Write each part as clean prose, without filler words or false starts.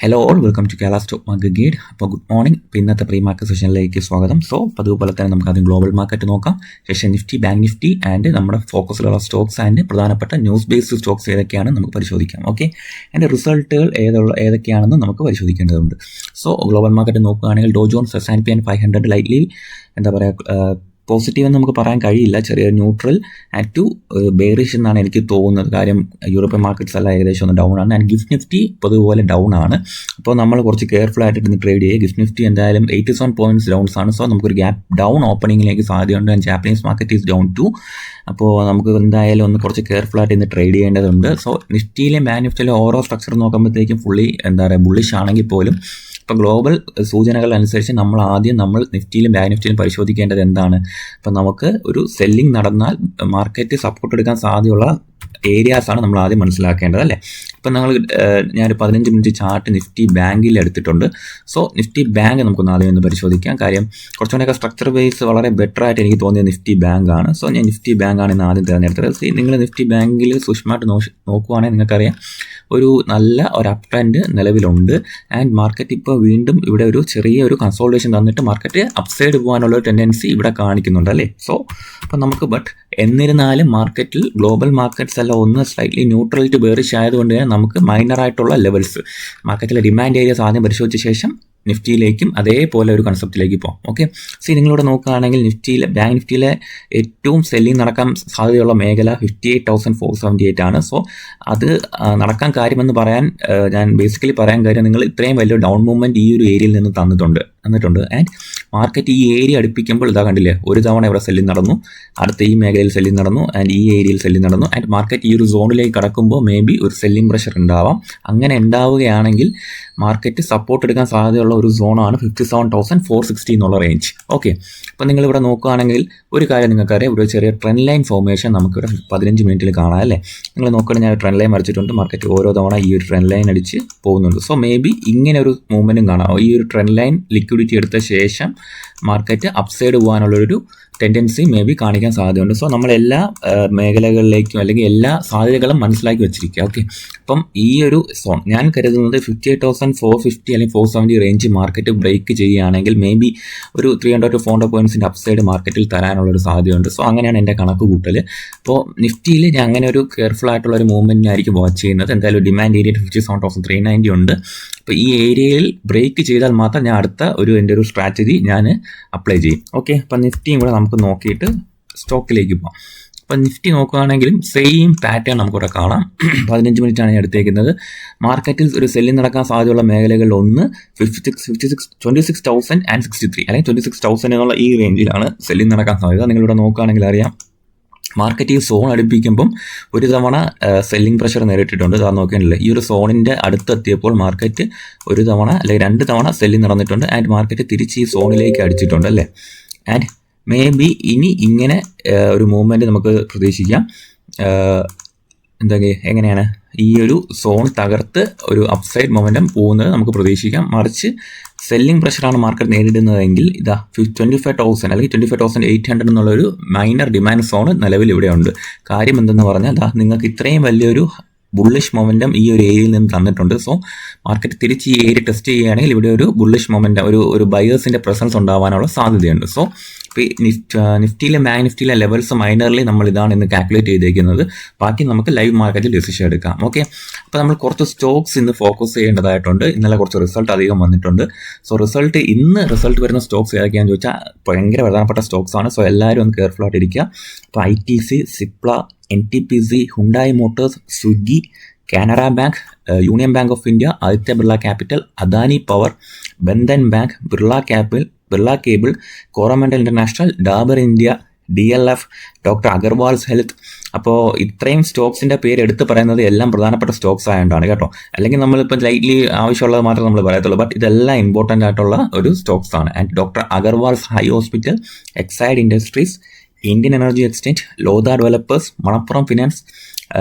Hello all, welcome to Kerala stock market guide. അപ്പോൾ good morning. ഇപ്പോൾ ഇന്നത്തെ പ്രീ മാർക്കറ്റ് സെഷനിലേക്ക് സ്വാഗതം. സോ അതുപോലെ തന്നെ നമുക്ക് ആദ്യം ഗ്ലോബൽ മാർക്കറ്റ് നോക്കാം. ശേഷം നിഫ്റ്റി, ബാങ്ക് നിഫ്റ്റി ആൻഡ് നമ്മുടെ ഫോക്കസിലുള്ള സ്റ്റോക്സ് ആൻഡ് പ്രധാനപ്പെട്ട ന്യൂസ് ബേസ്ഡ് സ്റ്റോക്സ് ഏതൊക്കെയാണെന്ന് നമുക്ക് പരിശോധിക്കാം. ഓക്കെ, അതിൻ്റെ റിസൾട്ടുകൾ ഏതൊക്കെയാണെന്ന് നമുക്ക് പരിശോധിക്കേണ്ടതുണ്ട്. സോ ഗ്ലോബൽ മാർക്കറ്റ് നോക്കുകയാണെങ്കിൽ ഡോ ജോൺസ് S&P 500 ലൈറ്റ്ലി എന്താ പറയുക, പോസിറ്റീവ് എന്ന് നമുക്ക് പറയാൻ കഴിയില്ല, ചെറിയ ന്യൂട്രൽ ആൻഡ് ടു ബെയറിഷ് എന്നാണ് എനിക്ക് തോന്നുന്നത്. കാര്യം യൂറോപ്യൻ മാർക്കറ്റ്സ് എല്ലാം ഏകദേശം ഒന്ന് ഡൗൺ ആണ്. ആൻഡ് ഗിഫ്റ്റ് നിഫ്റ്റി പൊതുപോലെ ഡൗൺ ആണ്. അപ്പോൾ നമ്മൾ കുറച്ച് കെയർഫുൾ ആയിട്ട് ഇന്ന് ട്രേഡ് ചെയ്യുക. ഗിഫ്റ്റ് നിഫ്റ്റി എന്തായാലും 87 പോയിന്റ്സ് ഡൗൺസ് ആണ്. സോ നമുക്കൊരു ഗ്യാപ്പ് ഡൗൺ ഓപ്പണിങ്ങിലേക്ക് സാധ്യതയുണ്ട്. And Japanese market is down too. അപ്പോൾ നമുക്ക് എന്തായാലും ഒന്ന് കുറച്ച് കെയർഫുൾ ആയിട്ട് ഇന്ന് ട്രേഡ് ചെയ്യേണ്ടതുണ്ട്. സോ നിഫ്റ്റിയിലെ ബാങ്ക് നിഫ്റ്റിയിലെ ഓരോ സ്ട്രക്ചർ നോക്കുമ്പോഴത്തേക്കും ഫുള്ളി എന്താ പറയുക ബുള്ളിഷ് ആണെങ്കിൽ പോലും ഇപ്പോൾ ഗ്ലോബൽ സൂചനകൾ അനുസരിച്ച് നമ്മൾ നിഫ്റ്റിയിലും ബാങ്ക് നിഫ്റ്റിയിലും പരിശോധിക്കേണ്ടത് എന്താണ്? അപ്പം നമുക്ക് ഒരു സെല്ലിംഗ് നടന്നാൽ മാർക്കറ്റ് സപ്പോർട്ട് എടുക്കാൻ സാധ്യതയുള്ള ഏരിയാസാണ് നമ്മൾ ആദ്യം മനസ്സിലാക്കേണ്ടത്, അല്ലേ? ഇപ്പം ഞാനൊരു 15 മിനിറ്റ് ചാർട്ട് നിഫ്റ്റി ബാങ്കിൽ എടുത്തിട്ടുണ്ട്. സോ നിഫ്റ്റി ബാങ്ക് നമുക്കൊന്ന് ആദ്യം ഒന്ന് പരിശോധിക്കാം. കാര്യം കുറച്ചുകൂടെയൊക്കെ സ്ട്രക്ചർ ബേസ് വളരെ ബെറ്റർ ആയിട്ട് എനിക്ക് തോന്നിയ നിഫ്റ്റി ബാങ്ക് ആണ്. സോ ഞാൻ നിഫ്റ്റി ബാങ്കാണ് ഇന്ന് ആദ്യം തിരഞ്ഞെടുത്തത്. നിങ്ങൾ നിഫ്റ്റി ബാങ്കിൽ സൂക്ഷ്മമായിട്ട് നോക്കുവാണെങ്കിൽ നിങ്ങൾക്കറിയാം ഒരു നല്ല ഒരു അപ് ട്രെൻഡ് നിലവിലുണ്ട്. ആൻഡ് മാർക്കറ്റ് ഇപ്പോൾ വീണ്ടും ഇവിടെ ഒരു ചെറിയ ഒരു കൺസോൾട്ടേഷൻ തന്നിട്ട് മാർക്കറ്റ് അപ്സൈഡ് പോകാനുള്ള ഒരു ടെൻഡൻസി ഇവിടെ കാണിക്കുന്നുണ്ട്, അല്ലേ? സോ അപ്പം നമുക്ക് എന്നിരുന്നാലും മാർക്കറ്റിൽ ഗ്ലോബൽ മാർക്കറ്റ്സ് എല്ലാം ഒന്ന് സ്ലൈറ്റ്ലി ന്യൂട്രൽ ടു ബെയറിഷ് ആയതുകൊണ്ട് തന്നെ നമുക്ക് മൈനറായിട്ടുള്ള ലെവൽസ് മാർക്കറ്റിലെ ഡിമാൻഡ് ഏരിയാസ് ആദ്യം പരിശോധിച്ച ശേഷം നിഫ്റ്റിയിലേക്കും അതേപോലെ ഒരു കൺസെപ്റ്റിലേക്ക് പോകാം. ഓക്കെ, നിങ്ങളിവിടെ നോക്കുകയാണെങ്കിൽ ബാങ്ക് നിഫ്റ്റിയിലെ ഏറ്റവും സെല്ലിംഗ് നടക്കാൻ സാധ്യതയുള്ള മേഖല 58,478 ആണ്. സോ അത് നടക്കാൻ കാര്യമെന്ന് ഞാൻ ബേസിക്കലി പറയാൻ കാര്യം, നിങ്ങൾ ഇത്രയും വലിയ ഡൗൺ മൂവ്മെൻറ്റ് ഈ ഒരു ഏരിയയിൽ നിന്ന് തന്നിട്ടുണ്ട്. ആൻഡ് മാർക്കറ്റ് ഈ ഏരിയ അടുപ്പിക്കുമ്പോൾ ഇതാ കണ്ടില്ലേ, ഒരു തവണ ഇവിടെ സെല്ലിംഗ് നടന്നു, അടുത്ത ഈ മേഖലയിൽ സെല്ലിംഗ് നടന്നു, ആൻഡ് ഈ ഏരിയയിൽ സെല്ലിംഗ് നടന്നു. ആൻഡ് മാർക്കറ്റ് ഈ ഒരു സോണിലേക്ക് കടക്കുമ്പോൾ മേ ബി ഒരു സെല്ലിംഗ് പ്രഷർ ഉണ്ടാവാം. അങ്ങനെ ഉണ്ടാവുകയാണെങ്കിൽ മാർക്കറ്റ് സപ്പോർട്ട് എടുക്കാൻ സാധ്യതയുള്ള ഒരു സോണാണ് 57,460 എന്നുള്ള റേഞ്ച്. ഓക്കെ, അപ്പോൾ നിങ്ങളിവിടെ നോക്കുകയാണെങ്കിൽ ഒരു കാര്യം നിങ്ങൾക്കറിയാം, ഒരു ചെറിയ ട്രെൻഡ് ലൈൻ ഫോർമേഷൻ നമുക്കിവിടെ 15 മിനിറ്റിൽ കാണാം, അല്ലേ? നിങ്ങൾ നോക്കുകയാണെങ്കിൽ ഞാൻ ട്രെൻഡ് ലൈൻ വരച്ചിട്ടുണ്ട്. മാർക്കറ്റ് ഓരോ തവണ ഈ ഒരു ട്രെൻഡ് ലൈൻ അടിച്ച് പോകുന്നുണ്ട്. സോ മേ ബി ഇങ്ങനെ ഒരു മൂവ്മെൻറ്റും കാണാം. ഈ ഒരു ട്രെൻഡ് ലൈൻ ലിക്വിഡിറ്റി എടുത്ത ശേഷം മാർക്കറ്റ് അപ്സൈഡ് പോകാനുള്ളൊരു ടെൻഡൻസി മേ ബി കാണിക്കാൻ സാധ്യതയുണ്ട്. സോ നമ്മളെല്ലാ മേഖലകളിലേക്കും അല്ലെങ്കിൽ എല്ലാ സാധ്യതകളും മനസ്സിലാക്കി വെച്ചിരിക്കുക. ഓക്കെ, അപ്പം ഈ ഒരു സോൺ ഞാൻ കരുതുന്നത് 58,450 അല്ലെങ്കിൽ 470 റേഞ്ച് മാർക്കറ്റ് ബ്രേക്ക് ചെയ്യുകയാണെങ്കിൽ മേ ബി ഒരു 300 to 400 പോയിന്റ്സിൻ്റെ അപ്സൈഡ് മാർക്കറ്റിൽ തരാനുള്ളൊരു സാധ്യതയുണ്ട്. സോ അങ്ങനെയാണ് എൻ്റെ കണക്ക് കൂട്ടൽ. അപ്പോൾ നിഫ്റ്റിയിൽ ഞാൻ അങ്ങനെ ഒരു കെയർഫുൾ ആയിട്ടുള്ള ഒരു മൂവ്മെൻറ്റിനായിരിക്കും വാച്ച് ചെയ്യുന്നത്. എന്തായാലും ഡിമാൻഡ് ഏരിയ 57,390 ഉണ്ട്. അപ്പോൾ ഈ ഏരിയയിൽ ബ്രേക്ക് ചെയ്താൽ മാത്രം ഞാൻ എൻ്റെ ഒരു സ്ട്രാറ്റജി ഞാൻ അപ്ലൈ ചെയ്യും. ഓക്കെ, അപ്പം നിഫ്റ്റിയും കൂടെ നമുക്ക് നോക്കിയിട്ട് സ്റ്റോക്കിലേക്ക് പോകാം. അപ്പം നിഫ്റ്റി നോക്കുകയാണെങ്കിലും സെയിം പാറ്റേൺ നമുക്കിവിടെ കാണാം. 15 മിനിറ്റാണ് ഞാൻ എടുത്തേക്കുന്നത്. മാർക്കറ്റിൽ ഒരു സെല്ലിംഗ് നടക്കാൻ സാധ്യതയുള്ള മേഖലകളിൽ ഒന്ന് 26,063 അല്ലെങ്കിൽ 26,000 എന്നുള്ള ഈ റേഞ്ചിലാണ് സെല്ലിംഗ് നടക്കാൻ സാധ്യത. നിങ്ങളിവിടെ നോക്കുകയാണെങ്കിൽ അറിയാം, മാർക്കറ്റ് ഈ സോൺ അടുപ്പിക്കുമ്പം ഒരു തവണ സെല്ലിംഗ് പ്രഷർ നേരിട്ടിട്ടുണ്ട്. അത് നോക്കിയാണല്ലേ, ഈ ഒരു സോണിൻ്റെ അടുത്തെത്തിയപ്പോൾ മാർക്കറ്റ് ഒരു തവണ അല്ലെങ്കിൽ 2 തവണ സെല്ലിംഗ് നടന്നിട്ടുണ്ട്. ആൻഡ് മാർക്കറ്റ് തിരിച്ച് ഈ സോണിലേക്ക് അടിച്ചിട്ടുണ്ട്, അല്ലേ? ആൻഡ് മേ ബി ഇനി ഇങ്ങനെ ഒരു മൂവ്മെൻറ്റ് നമുക്ക് പ്രതീക്ഷിക്കാം. എങ്ങനെയാണ് ഈ ഒരു സോൺ തകർത്ത് ഒരു അപ്സൈഡ് മൊമെൻറ്റം പോകുന്നത് നമുക്ക് പ്രതീക്ഷിക്കാം. മറിച്ച് സെല്ലിംഗ് പ്രഷറാണ് മാർക്കറ്റ് നേരിടുന്നതെങ്കിൽ 25,000 അല്ലെങ്കിൽ 25,800 എന്നുള്ളൊരു മൈനർ ഡിമാൻഡ് സോൺ നിലവിൽ ഇവിടെ ഉണ്ട്. കാര്യം എന്തെന്ന് പറഞ്ഞാൽ നിങ്ങൾക്ക് ഇത്രയും വലിയൊരു ബുള്ളിഷ് മൊമെൻറ്റം ഈ ഒരു ഏരിയയിൽ നിന്ന് തന്നിട്ടുണ്ട്. സോ മാർക്കറ്റ് തിരിച്ച് ഈ ഏരിയ ടെസ്റ്റ് ചെയ്യുകയാണെങ്കിൽ ഇവിടെ ഒരു ബുള്ളിഷ് മൊമെൻറ്റം ഒരു ബയേഴ്സിൻ്റെ പ്രസൻസ് ഉണ്ടാവാനുള്ള സാധ്യതയുണ്ട്. സോ ഇപ്പോൾ നിഫ്റ്റിയിലെ ബാങ്ക് നിഫ്റ്റിയിലെ ലെവൽസ് മൈനർലി നമ്മൾ ഇതാണ് ഇന്ന് കാൽക്കുലേറ്റ് ചെയ്തേക്കുന്നത്. ബാക്കി നമുക്ക് ലൈവ് മാർക്കറ്റിൽ ഡിസിഷൻ എടുക്കാം. ഓക്കെ, അപ്പോൾ നമ്മൾ കുറച്ച് സ്റ്റോക്സ് ഇന്ന് ഫോക്കസ് ചെയ്യേണ്ടതായിട്ടുണ്ട്. ഇന്നലെ കുറച്ച് റിസൾട്ട് അധികം വന്നിട്ടുണ്ട്. സോ ഇന്ന് റിസൾട്ട് വരുന്ന സ്റ്റോക്സ് ഏതൊക്കെയാണെന്ന് ചോദിച്ചാൽ ഭയങ്കര പ്രധാനപ്പെട്ട സ്റ്റോക്സ് ആണ്. സോ എല്ലാവരും ഒന്ന് കെയർഫുൾ ആയിട്ടിരിക്കുക. ഇപ്പോൾ ITC, Cipla, NTPC, Hyundai motors, Swiggy, Canara bank, union bank of India, Aditya Birla capital, Adani power, Bandhan bank, Birla cable, Coromandel international, Dabur India, DLF, doctor Agarwal's health. അപ്പോൾ ഇത്രയും സ്റ്റോക്സിൻ്റെ പേര് എടുത്ത് പറയുന്നത് എല്ലാം പ്രധാനപ്പെട്ട സ്റ്റോക്സ് ആയതുകൊണ്ടാണ് കേട്ടോ. അല്ലെങ്കിൽ നമ്മളിപ്പോൾ ലൈറ്റ്ലി ആവശ്യമുള്ളത് മാത്രമേ നമ്മൾ പറയത്തുള്ളൂ. ബട്ട് ഇതെല്ലാം ഇമ്പോർട്ടൻ്റ് ആയിട്ടുള്ള ഒരു സ്റ്റോക്സ് ആണ്. And doctor Agarwal's eye hospital, Exide industries, Indian energy exchange, Lodha developers, Manappuram finance,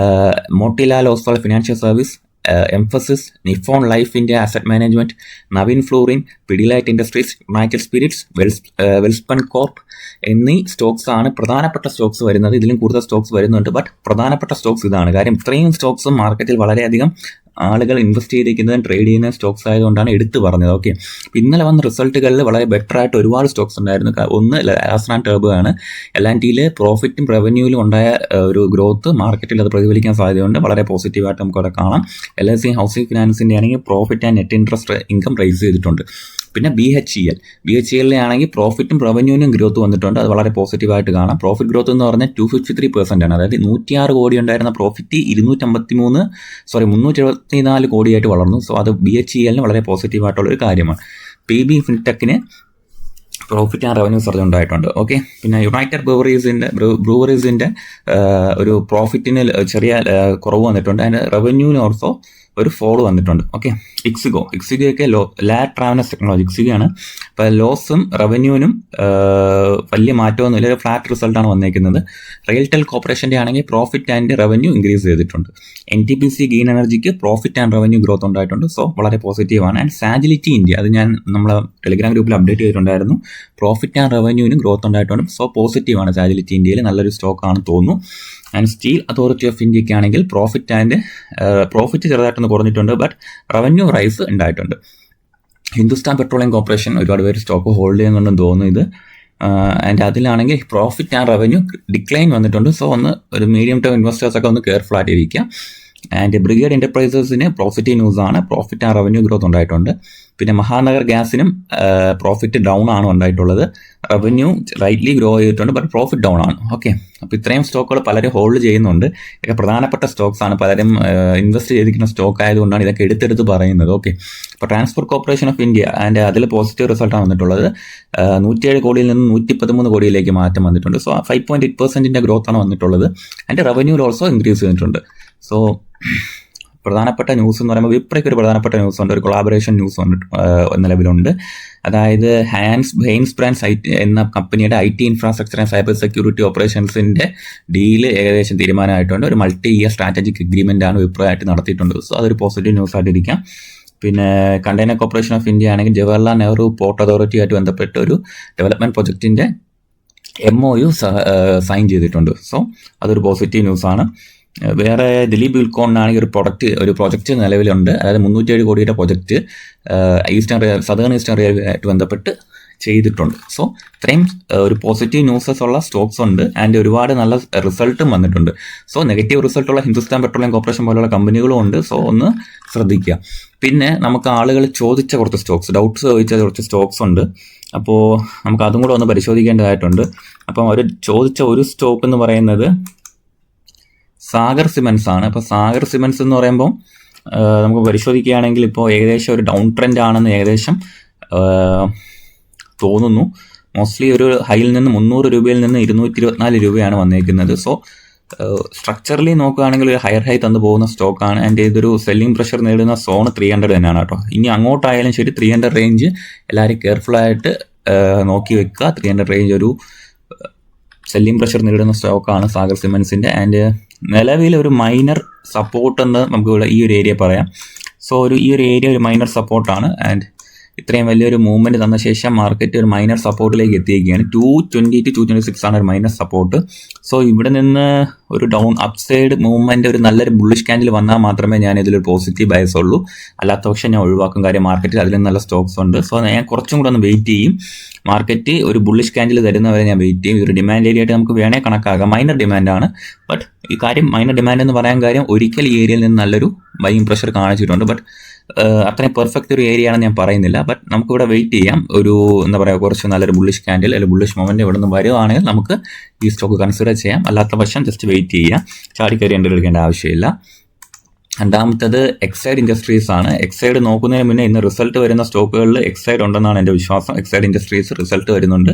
Motilal Oswal financial service, Mphasis, Nippon life India asset management, Navin fluorine, Pidilite industries, united spirits, Welspun corp എന്നീ സ്റ്റോക്സ് ആണ് പ്രധാനപ്പെട്ട സ്റ്റോക്സ് വരുന്നത്. ഇതിലും കൂടുതൽ സ്റ്റോക്സ് വരുന്നുണ്ട്. ബട്ട് പ്രധാനപ്പെട്ട സ്റ്റോക്സ് ഇതാണ്. കാര്യം ഇത്രയും സ്റ്റോക്സും മാർക്കറ്റിൽ വളരെയധികം ആളുകൾ ഇൻവെസ്റ്റ് ചെയ്തിരിക്കുന്നതും ട്രേഡ് ചെയ്യുന്ന സ്റ്റോക്സ് ആയതുകൊണ്ടാണ് എടുത്തു പറഞ്ഞത്. ഓക്കെ, ഇന്നലെ വന്ന റിസൾട്ടുകളിൽ വളരെ ബെറ്റർ ആയിട്ട് ഒരുപാട് സ്റ്റോക്സ് ഉണ്ടായിരുന്നു. ഒന്ന് ലാസ്റാൻ ടർബോ ആണ്. L&Tയിൽ പ്രോഫിറ്റും റവന്യൂവിലും ഉണ്ടായ ഒരു ഗ്രോത്ത് മാർക്കറ്റിൽ അത് പ്രതിഫലിക്കാൻ സാധ്യതയുണ്ട്. വളരെ പോസിറ്റീവായിട്ട് നമുക്ക് അവിടെ കാണാം. LIC ഹൗസിംഗ് ഫിനാൻസിൻ്റെ ആണെങ്കിൽ profit and net interest income rise ചെയ്തിട്ടുണ്ട്. പിന്നെ BHEL ആണെങ്കിൽ പ്രോഫിറ്റും റവന്യൂവിനും ഗ്രോത്ത് വന്നിട്ടുണ്ട്. അത് വളരെ പോസിറ്റീവായിട്ട് കാണാം. പ്രോഫിറ്റ് ഗ്രോത്ത് എന്ന് പറഞ്ഞാൽ 253% ആണ്. അതായത് 106 കോടി ഉണ്ടായിരുന്ന പ്രോഫിറ്റ് 374 കോടിയായിട്ട് വളർന്നു. സോ അത് BHELന് വളരെ പോസിറ്റീവായിട്ടുള്ളൊരു കാര്യമാണ്. PB ഫിൻടെക്കിന് പ്രോഫിറ്റ് ആൻഡ് റവന്യൂ സർജ് ഉണ്ടായിട്ടുണ്ട്. ഓക്കെ, പിന്നെ യുണൈറ്റഡ് ബ്രൂവറീസിൻ്റെ ഒരു പ്രോഫിറ്റിന് ചെറിയ കുറവ് വന്നിട്ടുണ്ട്. അതിൻ്റെ റവന്യൂവിന് ഓൾസോ ഒരു ഫോൾ വന്നിട്ടുണ്ട്. ഓക്കെ, ഇക്സിഗോയൊക്കെ ലാബ് ട്രാവനസ് ടെക്നോളജി ഇക്സിഗോയാണ്. അപ്പോൾ ലോസും റവന്യൂവിനും വലിയ മാറ്റമൊന്നുമില്ല, ഒരു ഫ്ലാറ്റ് റിസൾട്ടാണ് വന്നേക്കുന്നത്. റെയിൽടെൽ കോർപ്പറേഷൻ്റെ ആണെങ്കിൽ പ്രോഫിറ്റ് ആൻഡ് റവന്യൂ ഇൻക്രീസ് ചെയ്തിട്ടുണ്ട്. NTPC ഗ്രീൻ എനർജിക്ക് പ്രോഫിറ്റ് ആൻഡ് റവന്യൂ ഗ്രോത്ത് ഉണ്ടായിട്ടുണ്ട്. സോ വളരെ പോസിറ്റീവാണ്. ആൻഡ് സാജിലിറ്റി ഇന്ത്യ, അത് ഞാൻ നമ്മളെ ടെലിഗ്രാം ഗ്രൂപ്പിൽ അപ്ഡേറ്റ് ചെയ്തിട്ടുണ്ടായിരുന്നു. പ്രോഫിറ്റ് ആൻഡ് റവന്യൂവിന് ഗ്രോത്ത് ഉണ്ടായിട്ടുണ്ട്. സോ പോസിറ്റീവാണ് സാജിലിറ്റി ഇന്ത്യയിൽ, നല്ലൊരു സ്റ്റോക്കാണെന്ന് തോന്നുന്നു. ആൻഡ് സ്റ്റീൽ അതോറിറ്റി ഓഫ് ഇന്ത്യക്ക് ആണെങ്കിൽ പ്രോഫിറ്റ് ചെറുതായിട്ടൊന്ന് കുറഞ്ഞിട്ടുണ്ട്, ബട്ട് റവന്യൂ റൈസ് ഉണ്ടായിട്ടുണ്ട്. ഹിന്ദുസ്ഥാൻ പെട്രോളിയം കോർപ്പറേഷൻ ഒരുപാട് പേര് സ്റ്റോക്ക് ഹോൾഡ് ചെയ്യുന്നുണ്ടെന്ന് തോന്നുന്നു ഇത്. ആൻഡ് അതിലാണെങ്കിൽ പ്രോഫിറ്റ് ആൻഡ് റവന്യൂ ഡിക്ലൈൻ വന്നിട്ടുണ്ട്. സോ ഒരു മീഡിയം ടേം ഇൻവെസ്റ്റേഴ്സൊക്കെ ഒന്ന് കെയർഫുൾ ആയിട്ടിരിക്കുക. ആൻഡ് ബ്രിഗേഡ് എൻ്റർപ്രൈസസിന് പോസിറ്റീവ് ന്യൂസാണ്, പ്രോഫിറ്റ് ആൻഡ് റവന്യൂ ഗ്രോത്ത് ഉണ്ടായിട്ടുണ്ട്. പിന്നെ മഹാനഗർ ഗ്യാസിനും പ്രോഫിറ്റ് ഡൗൺ ആണ് ഉണ്ടായിട്ടുള്ളത്. റവന്യൂ റൈറ്റ്ലി ഗ്രോ ചെയ്തിട്ടുണ്ട്, ബട്ട് പ്രോഫിറ്റ് ഡൗൺ ആണ്. ഓക്കെ, അപ്പോൾ ഇത്രയും സ്റ്റോക്കുകൾ പലരും ഹോൾഡ് ചെയ്യുന്നുണ്ട്. ഇതൊക്കെ പ്രധാനപ്പെട്ട സ്റ്റോക്സ് ആണ്, പലരും ഇൻവെസ്റ്റ് ചെയ്തിരിക്കുന്ന സ്റ്റോക്ക് ആയതുകൊണ്ടാണ് ഇതൊക്കെ എടുത്തെടുത്ത് പറയുന്നത്. ഓക്കെ, അപ്പോൾ transport corporation of India and അതിൽ പോസിറ്റീവ് റിസൾട്ടാണ് വന്നിട്ടുള്ളത്. 107 കോടിയിൽ നിന്ന് 113 കോടിയിലേക്ക് മാറ്റം വന്നിട്ടുണ്ട്. സോ 5.8% ഗ്രോത്ത് ആണ് വന്നിട്ടുള്ളത്. ആൻഡ് റവന്യൂവിൽ ഓൾസോ ഇൻക്രീസ് ചെയ്തിട്ടുണ്ട്. സോ പ്രധാനപ്പെട്ട ന്യൂസ് എന്ന് പറയുമ്പോൾ വിപ്രയ്ക്ക് ഒരു പ്രധാനപ്പെട്ട ന്യൂസ് ഉണ്ട്, ഒരു കൊളാബറേഷൻ ന്യൂസ് നിലവിലുണ്ട്. അതായത് ഹെയിൻസ് ബ്രാൻഡ്സ് എന്ന കമ്പനിയുടെ IT infrastructure and cyber security ഓപ്പറേഷൻസിൻ്റെ ഡീല് ഏകദേശം തീരുമാനമായിട്ടുണ്ട്. ഒരു മൾട്ടി-ഇയർ സ്ട്രാറ്റജിക് എഗ്രിമെൻ്റ് ആണ് വിപ്രയായിട്ട് നടത്തിയിട്ടുണ്ട്. സോ അതൊരു പോസിറ്റീവ് ന്യൂസ് ആയിട്ടിരിക്കാം. പിന്നെ കണ്ടെയ്നർ കോർപ്പറേഷൻ ഓഫ് ഇന്ത്യ ആണെങ്കിൽ ജവഹർലാൽ നെഹ്റു പോർട്ട് അതോറിറ്റിയായിട്ട് ബന്ധപ്പെട്ട് ഒരു ഡെവലപ്മെൻറ്റ് പ്രൊജക്റ്റിൻ്റെ MOU സൈൻ ചെയ്തിട്ടുണ്ട്. സോ അതൊരു പോസിറ്റീവ് ന്യൂസാണ്. വേറെ ദിലീപ് ബിൽക്കോണിനാണെങ്കിൽ ഒരു പ്രൊജക്റ്റ് നിലവിലുണ്ട്. അതായത് 307 കോടിയുടെ പ്രൊജക്റ്റ് സദേൺ ഈസ്റ്റേൺ റെയിൽവേ ആയിട്ട് ബന്ധപ്പെട്ട് ചെയ്തിട്ടുണ്ട്. സോ ഇത്രയും ഒരു പോസിറ്റീവ് ന്യൂസസ് ഉള്ള സ്റ്റോക്സ് ഉണ്ട്. ആൻഡ് ഒരുപാട് നല്ല റിസൾട്ടും വന്നിട്ടുണ്ട്. സോ നെഗറ്റീവ് റിസൾട്ടുള്ള ഹിന്ദുസ്ഥാൻ പെട്രോളിയം കോർപ്പറേഷൻ പോലുള്ള കമ്പനികളും ഉണ്ട്. സോ ഒന്ന് ശ്രദ്ധിക്കുക. പിന്നെ നമുക്ക് ആളുകൾ ചോദിച്ച കുറച്ച് സ്റ്റോക്സ്, ഡൗട്ട്സ് ചോദിച്ച കുറച്ച് സ്റ്റോക്സ് ഉണ്ട്. അപ്പോൾ നമുക്ക് അതും കൂടെ ഒന്ന് പരിശോധിക്കേണ്ടതായിട്ടുണ്ട്. അപ്പം അവർ ചോദിച്ച ഒരു സ്റ്റോക്ക് എന്ന് പറയുന്നത് സാഗർ സിമൻസ് ആണ്. അപ്പോൾ സാഗർ സിമൻസ് എന്ന് പറയുമ്പോൾ നമുക്ക് പരിശോധിക്കുകയാണെങ്കിൽ ഇപ്പോൾ ഏകദേശം ഒരു ഡൗൺ ട്രെൻഡ് ആണെന്ന് ഏകദേശം തോന്നുന്നു. മോസ്റ്റ്ലി ഒരു ഹൈയിൽ നിന്ന് 300 രൂപയിൽ നിന്ന് 224 രൂപയാണ് വന്നേക്കുന്നത്. സോ സ്ട്രക്ചറലി നോക്കുകയാണെങ്കിൽ ഒരു ഹയർ ഹൈ തന്നു പോകുന്ന സ്റ്റോക്കാണ്. ആൻഡ് ഇതൊരു സെല്ലിംഗ് പ്രഷർ നേടുന്ന സോൺ 300 തന്നെയാണ് കേട്ടോ. ഇനി അങ്ങോട്ടായാലും ശരി 300 റേഞ്ച് എല്ലാവരും കെയർഫുള്ളായിട്ട് നോക്കി വെക്കുക. 300 റേഞ്ച് ഒരു സെല്ലിംഗ് പ്രഷർ നേടുന്ന സ്റ്റോക്കാണ് സാഗർ സിമൻസിൻ്റെ. ആൻഡ് നിലവിൽ ഒരു മൈനർ സപ്പോർട്ട് എന്ന് നമുക്ക് ഇവിടെ ഈ ഒരു ഏരിയ പറയാം. സോ ഈ ഒരു ഏരിയ ഒരു മൈനർ സപ്പോർട്ടാണ്. ആൻഡ് ഇത്രയും വലിയൊരു മൂവ്മെൻറ്റ് തന്ന ശേഷം മാർക്കറ്റ് ഒരു മൈനർ സപ്പോർട്ടിലേക്ക് എത്തിയിരിക്കുകയാണ്. 220 to 226 ആണ് ഒരു മൈനർ സപ്പോർട്ട്. സോ ഇവിടെ നിന്ന് ഒരു ഡൗൺ അപ്സൈഡ് മൂവ്മെൻറ്റ് ഒരു നല്ലൊരു ബുള്ളിഷ് ക്യാൻഡിൽ വന്നാൽ മാത്രമേ ഞാൻ ഇതിലൊരു പോസിറ്റീവ് ബയസ് ഉള്ളൂ. അല്ലാത്ത പക്ഷം ഞാൻ ഒഴിവാക്കും. കാര്യം മാർക്കറ്റിൽ അതിലും നല്ല സ്റ്റോക്സ് ഉണ്ട്. സോ ഞാൻ കുറച്ചും കൂടെ ഒന്ന് വെയിറ്റ് ചെയ്യും. മാർക്കറ്റ് ഒരു ബുള്ളിഷ് ക്യാൻഡിൽ തരുന്നവരെ ഞാൻ വെയിറ്റ് ചെയ്യും. ഒരു ഡിമാൻഡ് ഏരിയ ആയിട്ട് നമുക്ക് വേണേൽ കണക്കാക്കാം. മൈനർ ഡിമാൻഡാണ്. ബട്ട് ഈ കാര്യം മൈനർ ഡിമാൻഡ് എന്ന് പറയാൻ കാര്യം ഒരിക്കൽ ഈ ഏരിയയിൽ നിന്ന് നല്ലൊരു ബൈയിങ് പ്രഷർ കാണിച്ചിട്ടുണ്ട്. ബട്ട് അത്രയും പെർഫെക്റ്റ് ഒരു ഏരിയ ആണെന്ന് ഞാൻ പറയുന്നില്ല. ബട്ട് നമുക്കിവിടെ വെയിറ്റ് ചെയ്യാം. ഒരു എന്താ പറയുക, കുറച്ച് നല്ലൊരു ബുള്ളിഷ് ക്യാൻഡിൽ അല്ലെങ്കിൽ ബുള്ളിഷ് മൊമെൻറ്റ് ഇവിടെ നിന്ന് വരുവാണെങ്കിൽ നമുക്ക് ഈ സ്റ്റോക്ക് കൺസിഡർ ചെയ്യാം. അല്ലാത്ത പക്ഷം ജസ്റ്റ് വെയിറ്റ് ചെയ്യാം. ചാടിക്കയറി എൻ്റർ എടുക്കേണ്ട ആവശ്യമില്ല. രണ്ടാമത്തത് എക്സൈഡ് ഇൻഡസ്ട്രീസ് ആണ്. എക്സൈഡ് നോക്കുന്നതിന് മുന്നേ ഇന്ന് റിസൾട്ട് വരുന്ന സ്റ്റോക്കുകളിൽ എക്സൈഡ് ഉണ്ടെന്നാണ് എൻ്റെ വിശ്വാസം. എക്സൈഡ് ഇൻഡസ്ട്രീസ് റിസൾട്ട് വരുന്നുണ്ട്.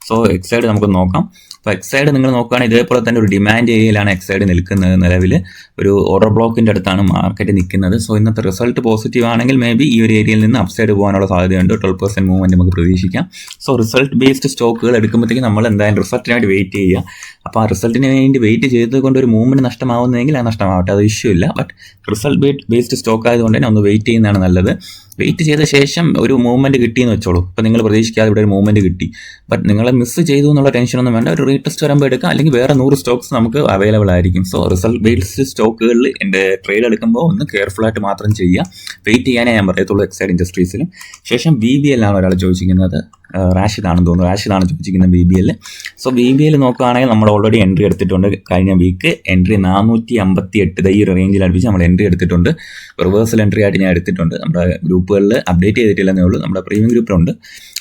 സോ എക്സൈഡ് നമുക്ക് നോക്കാം. അപ്പോൾ എക്സൈഡ് നിങ്ങൾ നോക്കുകയാണെങ്കിൽ ഇതേപോലെ തന്നെ ഒരു ഡിമാൻഡ് ഏരിയയിലാണ് എക്സൈഡ് നിൽക്കുന്നത്. നിലവിൽ ഒരു ഓർഡർ ബ്ലോക്കിൻ്റെ അടുത്താണ് മാർക്കറ്റ് നിൽക്കുന്നത്. സോ ഇന്നത്തെ റിസൾട്ട് പോസിറ്റീവ് ആണെങ്കിൽ മേ ബി ഈ ഒരു ഏരിയയിൽ നിന്ന് അപ്സൈഡ് പോകാനുള്ള സാധ്യതയുണ്ട്. 12% മൂവ്മെൻറ്റ് നമുക്ക് പ്രതീക്ഷിക്കാം. സോ റിസൾട്ട് ബേസ്ഡ് സ്റ്റോക്കുകൾ എടുക്കുമ്പോഴത്തേക്കും നമ്മൾ എന്തായാലും റിസൾട്ടിന് വേണ്ടി വെയിറ്റ് ചെയ്യുക. അപ്പോൾ ആ റിസൾട്ടിന് വേണ്ടി വെയിറ്റ് ചെയ്തത് കൊണ്ട് ഒരു മൂവ്മെൻറ്റ് നഷ്ടമാവുന്നതെങ്കിൽ അത് നഷ്ടമാവട്ടെ, അത് ഇഷ്യൂ ഇല്ല. ബട്ട് റിസൾട്ട് ബേസ്ഡ് സ്റ്റോക്ക് ആയതുകൊണ്ട് തന്നെ ഒന്ന് വെയിറ്റ് ചെയ്യുന്നതാണ് നല്ലത്. വെയിറ്റ് ചെയ്ത ശേഷം ഒരു മൂവ്മെൻറ്റ് കിട്ടിയെന്ന് വെച്ചോളൂ. ഇപ്പോൾ നിങ്ങൾ പ്രതീക്ഷിക്കാതെ ഇവിടെ ഒരു മൂവ്മെൻറ്റ് കിട്ടി, ബട്ട് നിങ്ങൾ മിസ് ചെയ്തു എന്നുള്ള ടെൻഷനൊന്നും വേണ്ട. ഒരു റീടെസ്റ്റ് വരുമ്പോൾ എടുക്കാം, അല്ലെങ്കിൽ വേറെ 100 സ്റ്റോക്സ് നമുക്ക് അവൈലബിൾ ആയിരിക്കും. സോ റിസൾട്ട് ബേസ്ഡ് സ്റ്റോക്കുകളിൽ എൻ്റെ ട്രേഡ് എടുക്കുമ്പോൾ ഒന്ന് കെയർഫുൾ ആയിട്ട് മാത്രം ചെയ്യുക. വെയിറ്റ് ചെയ്യാനേ ഞാൻ പറയത്തുള്ളൂ എക്സൈഡ് ഇൻഡസ്ട്രീസിലും. ശേഷം BBL ആണ് ഒരാൾ ചോദിച്ചിരിക്കുന്നത്, റാഷിദാണെന്ന് തോന്നുന്നു, റാഷിദാണ് ചോദിച്ചിരിക്കുന്നത് BBL. സോ BBL നോക്കുകയാണെങ്കിൽ നമ്മൾ ഓൾറെഡി എൻട്രി എടുത്തിട്ടുണ്ട്. കഴിഞ്ഞ വീക്ക് എൻട്രി 458 ഈ റേഞ്ചിൽ അടുപ്പിച്ച് നമ്മൾ എൻട്രി എടുത്തിട്ടുണ്ട്. റിവേഴ്സൽ എൻട്രി ആയിട്ട് ഞാൻ എടുത്തിട്ടുണ്ട്. നമ്മുടെ ഗ്രൂപ്പുകളിൽ അപ്ഡേറ്റ് ചെയ്തിട്ടില്ലെന്നേ ഉള്ളൂ, നമ്മുടെ പ്രീമിയം ഗ്രൂപ്പിലുണ്ട്.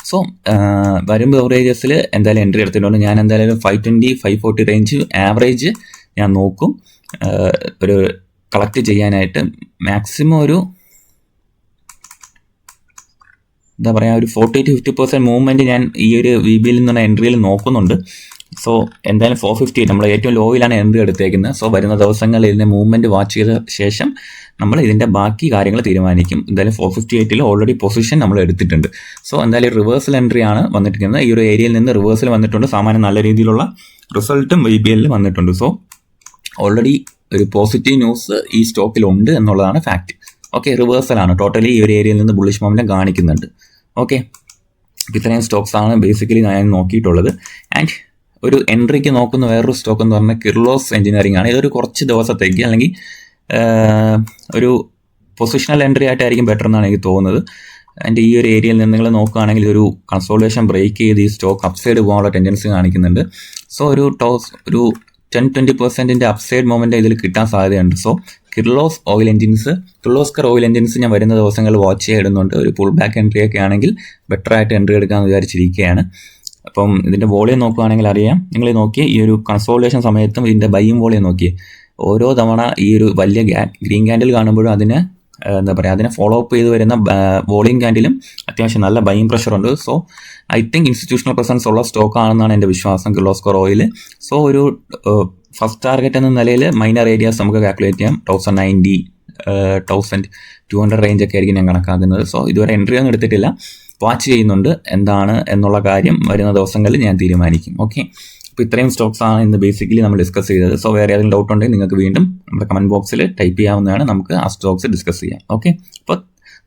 സോ വരുമ്പോൾ എവറേജസിൽ എന്തായാലും എൻട്രി എടുത്തിട്ടുണ്ട്. ഞാൻ എന്തായാലും 520 540 റേഞ്ച് ആവറേജ് ഞാൻ നോക്കും ഒരു കളക്ട് ചെയ്യാനായിട്ട്. മാക്സിമം ഒരു എന്താ പറയുക, ഒരു 40 to 50% മൂവ്മെൻറ്റ് ഞാൻ ഈ ഒരു VBL എന്നുള്ള എൻട്രിയിൽ നോക്കുന്നുണ്ട്. സോ എന്തായാലും 450 നമ്മൾ ഏറ്റവും ലോയിലാണ് എൻട്രി എടുത്തേക്കുന്നത്. സോ വരുന്ന ദിവസങ്ങളിൽ ഇതിൻ്റെ മൂവ്മെൻറ്റ് വാച്ച് ചെയ്ത ശേഷം നമ്മൾ ഇതിൻ്റെ ബാക്കി കാര്യങ്ങൾ തീരുമാനിക്കും. എന്തായാലും 458 ഓൾറെഡി പൊസിഷൻ നമ്മൾ എടുത്തിട്ടുണ്ട്. സോ എന്തായാലും റിവേഴ്സൽ എൻട്രി ആണ് വന്നിരിക്കുന്നത്. ഈ ഒരു ഏരിയയിൽ നിന്ന് റിവേഴ്സൽ വന്നിട്ടുണ്ട്. സാമാന്യം നല്ല രീതിയിലുള്ള റിസൾട്ടും VBL വന്നിട്ടുണ്ട്. സോ ഓൾറെഡി ഒരു പോസിറ്റീവ് ന്യൂസ് ഈ സ്റ്റോക്കിലുണ്ട് എന്നുള്ളതാണ് ഫാക്റ്റ്. ഓക്കെ, റിവേഴ്സലാണ് ടോട്ടലി ഈ ഒരു ഏരിയയിൽ നിന്ന് ബുള്ളിഷ് മൊമെൻ്റം കാണിക്കുന്നുണ്ട്. ഓക്കെ, ഇത്രയും സ്റ്റോക്സാണ് ബേസിക്കലി ഞാൻ നോക്കിയിട്ടുള്ളത്. ആൻഡ് ഒരു എൻട്രിക്ക് നോക്കുന്ന വേറൊരു സ്റ്റോക്ക് എന്ന് പറഞ്ഞാൽ കിർലോസ് എഞ്ചിനീയറിംഗ് ആണ്. ഇതൊരു കുറച്ച് ദിവസത്തേക്ക് അല്ലെങ്കിൽ ഒരു പൊസിഷണൽ എൻട്രി ആയിട്ടായിരിക്കും ബെറ്റർ എന്നാണ് എനിക്ക് തോന്നുന്നത്. ആൻഡ് ഈ ഒരു ഏരിയയിൽ നിന്ന് നിങ്ങൾ നോക്കുകയാണെങ്കിൽ ഒരു കൺസോളിഡേഷൻ ബ്രേക്ക് ചെയ്ത് ഈ സ്റ്റോക്ക് അപ്സൈഡ് പോകാനുള്ള ടെൻഡൻസി കാണിക്കുന്നുണ്ട്. സോ ഒരു 10-20% അപ്സൈഡ് മൊമെൻ്റ് ഇതിൽ കിട്ടാൻ സാധ്യതയുണ്ട്. സോ കിർലോസ്കർ ഓയിൽ എൻജിൻസ് ഞാൻ വരുന്ന ദിവസങ്ങളിൽ വാച്ച് ചെയ്തിടുന്നുണ്ട്. ഒരു പുൾ ബാക്ക് എൻട്രി ഒക്കെ ആണെങ്കിൽ ബെറ്റർ ആയിട്ട് എൻട്രി എടുക്കാമെന്ന് വിചാരിച്ചിരിക്കുകയാണ്. അപ്പം ഇതിൻ്റെ വോളിയം നോക്കുകയാണെങ്കിൽ അറിയാം. നിങ്ങൾ നോക്കിയേ, ഈ ഒരു കൺസോളിഡേഷൻ സമയത്തും ഇതിൻ്റെ ബൈയും വോളിയം നോക്കിയേ, ഓരോ തവണ ഈ ഒരു വലിയ ഗ്രീൻ ക്യാൻഡിൽ കാണുമ്പോഴും അതിന് എന്താ പറയുക, അതിനെ ഫോളോ അപ്പ് ചെയ്ത് വരുന്ന വോളിയം ക്യാൻഡിലും അത്യാവശ്യം നല്ല ബൈയിങ് പ്രഷറുണ്ട്. So I think institutional presence ഉള്ള സ്റ്റോക്ക് ആണെന്നാണ് എൻ്റെ വിശ്വാസം കിർലോസ്കർ ഓയിൽ. സോ ഒരു ഫസ്റ്റ് ടാർഗറ്റ് എന്ന നിലയിൽ മൈനർ ഏരിയാസ് നമുക്ക് കാൽക്കുലേറ്റ് ചെയ്യാം. 1090 1200 റേഞ്ചൊക്കെ ആയിരിക്കും ഞാൻ കണക്കാക്കുന്നത്. സോ ഇതുവരെ എൻട്രി ഒന്നും എടുത്തിട്ടില്ല, വാച്ച് ചെയ്യുന്നുണ്ട്. എന്താണ് എന്നുള്ള കാര്യം വരുന്ന ദിവസങ്ങളിൽ ഞാൻ തീരുമാനിക്കും. ഓക്കെ, അപ്പോൾ ഇത്രയും സ്റ്റോക്സാണ് ഇന്ന് ബേസിക്കലി നമ്മൾ ഡിസ്കസ് ചെയ്തത്. സോ വേറെ ഏതെങ്കിലും ഡൗട്ട് ഉണ്ടെങ്കിൽ നിങ്ങൾക്ക് വീണ്ടും നമ്മുടെ കമൻറ്റ് ബോക്സിൽ ടൈപ്പ് ചെയ്യാവുന്നതാണ്. നമുക്ക് ആ സ്റ്റോക്സ് ഡിസ്കസ് ചെയ്യാം. ഓക്കെ, അപ്പോൾ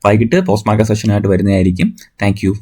വൈകിട്ട് പോസ്റ്റ് മാർക്കറ്റ് സെഷനായിട്ട് വരുന്നതായിരിക്കും. Thank you.